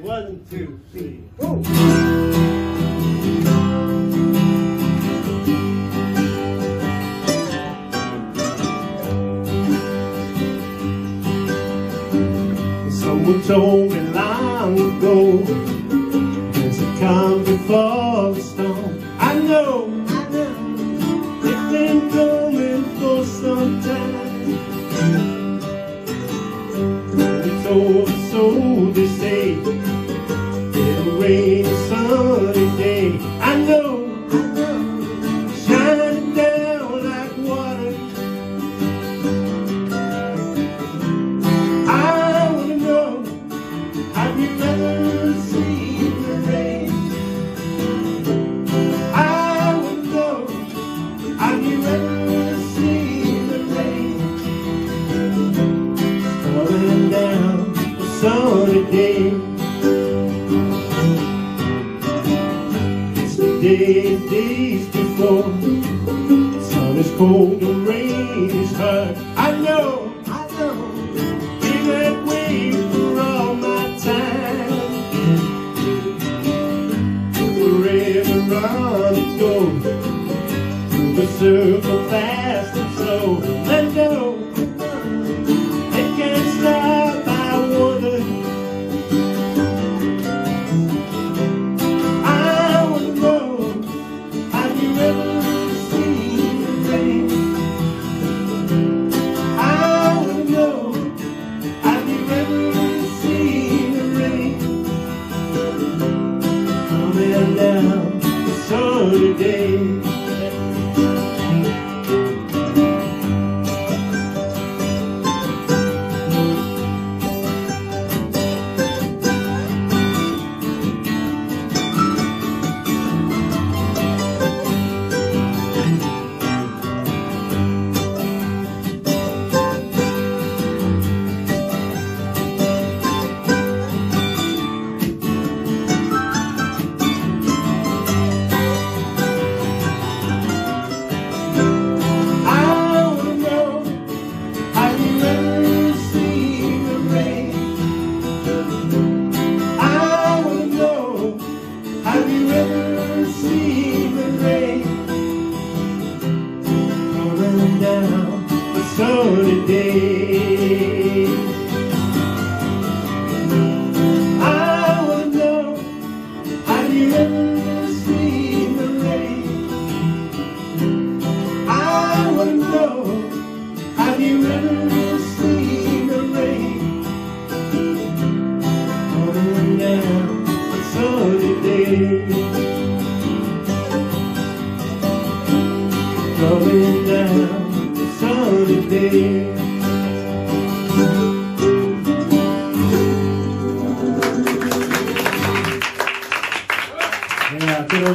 1, 2, 3, 4. Someone told me long ago, there's a calm before the storm. I know, it's been coming for some time. It's over, so they say, it'll rain a sunny day. I know, shining down like water. I wanna know, have you ever seen the rain? I wanna know, have you ever seen the rain? Coming down a sunny day. It's the days before. The sun is cold, the rain is hard. I know. Been that way for all my time. Forever on it goes, through the circle fast and slow. Let go, it can't stop, I wonder. I wanna know, have you ever seen the rain? I wanna know, have you ever seen the rain? Coming down a sunny day. Have you ever seen the rain? Coming down a sunny day. I wanna know, have you ever seen the rain? I wanna know, have you ever seen the rain? Coming down a sunny day. Coming down a sunny day. Ja, det var